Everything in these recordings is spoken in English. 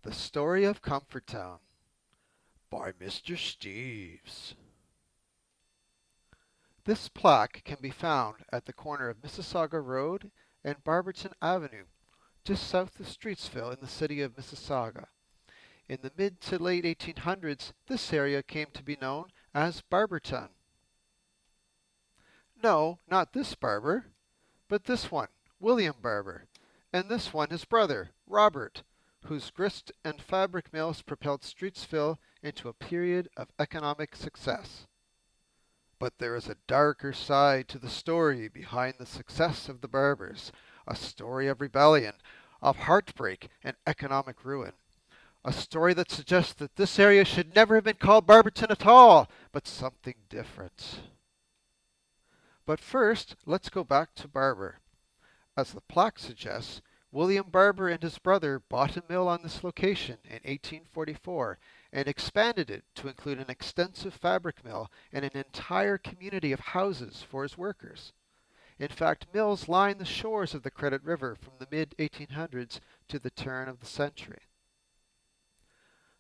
The Story of Comforton by Mr. Steves. This plaque can be found at the corner of Mississauga Road and Barberton Avenue, just south of Streetsville in the city of Mississauga. In the mid to late 1800s, this area came to be known as Barberton. No, not this Barber, but this one, William Barber, and this one his brother, Robert, whose grist and fabric mills propelled Streetsville into a period of economic success. But there is a darker side to the story behind the success of the Barbers, a story of rebellion, of heartbreak and economic ruin. A story that suggests that this area should never have been called Barberton at all, but something different. But first, let's go back to Barber. As the plaque suggests, William Barber and his brother bought a mill on this location in 1844 and expanded it to include an extensive fabric mill and an entire community of houses for his workers. In fact, mills lined the shores of the Credit River from the mid-1800s to the turn of the century.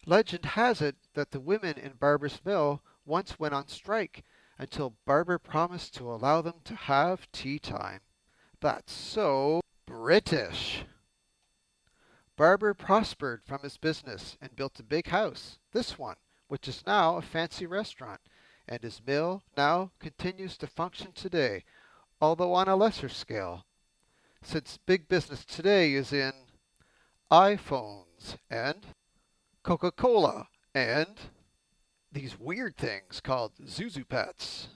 Legend has it that the women in Barber's mill once went on strike until Barber promised to allow them to have tea time. That's so British. Barber prospered from his business and built a big house, this one, which is now a fancy restaurant, and his mill now continues to function today, although on a lesser scale, since big business today is in iPhones and Coca-Cola and these weird things called Zuzu Pets.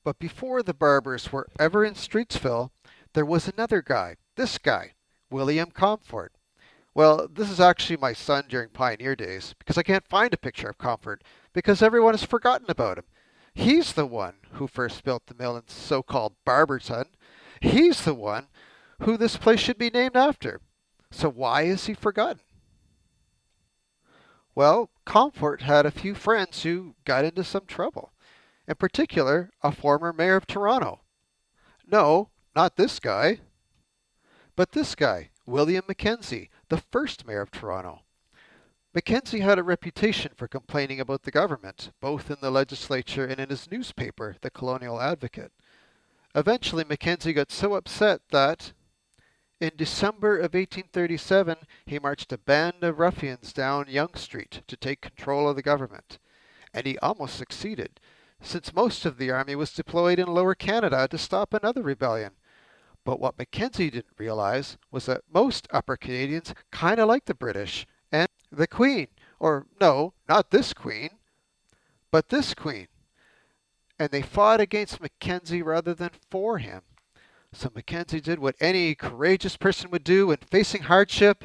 But before the Barbers were ever in Streetsville, there was another guy, this guy, William Comfort. Well, this is actually my son during pioneer days, because I can't find a picture of Comfort, because everyone has forgotten about him. He's the one who first built the mill in so-called Barberton. He's the one who this place should be named after. So why is he forgotten? Well, Comfort had a few friends who got into some trouble. In particular, a former mayor of Toronto. No, not this guy, but this guy, William Mackenzie, the first mayor of Toronto. Mackenzie had a reputation for complaining about the government, both in the legislature and in his newspaper, the Colonial Advocate. Eventually, Mackenzie got so upset that, in December of 1837, he marched a band of ruffians down Yonge Street to take control of the government. And he almost succeeded, since most of the army was deployed in Lower Canada to stop another rebellion. But what Mackenzie didn't realize was that most Upper Canadians kind of like the British and the Queen. Or no, not this Queen, but this Queen. And they fought against Mackenzie rather than for him. So Mackenzie did what any courageous person would do when facing hardship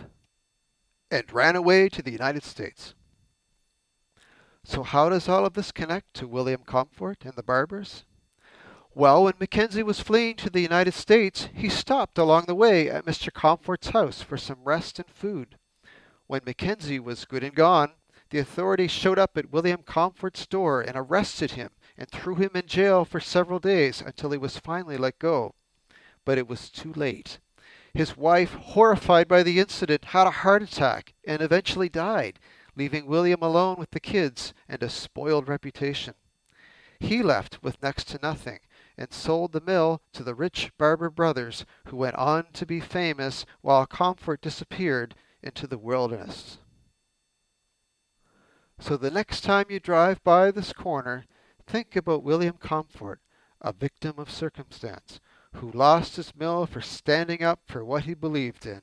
and ran away to the United States. So how does all of this connect to William Comfort and the Barbers? Well, when Mackenzie was fleeing to the United States, he stopped along the way at Mr. Comfort's house for some rest and food. When Mackenzie was good and gone, the authorities showed up at William Comfort's door and arrested him and threw him in jail for several days until he was finally let go. But it was too late. His wife, horrified by the incident, had a heart attack and eventually died, leaving William alone with the kids and a spoiled reputation. He left with next to nothing and sold the mill to the rich Barber brothers, who went on to be famous while Comfort disappeared into the wilderness. So the next time you drive by this corner, think about William Comfort, a victim of circumstance, who lost his mill for standing up for what he believed in.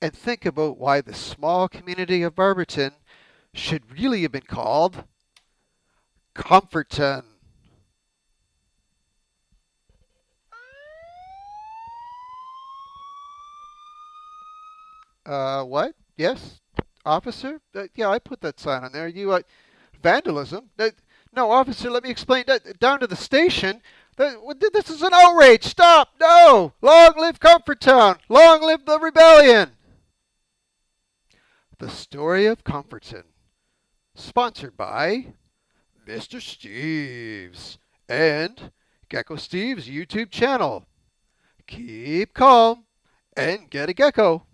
And think about why the small community of Barberton should really have been called Comforton. What? Yes, officer? Yeah, I put that sign on there. Vandalism? No, officer, let me explain. Down to the station. This is an outrage. Stop! No! Long live Comforton! Long live the rebellion! The Story of Comforton, sponsored by Mr. Steves and Gecko Steve's YouTube channel. Keep calm and get a gecko.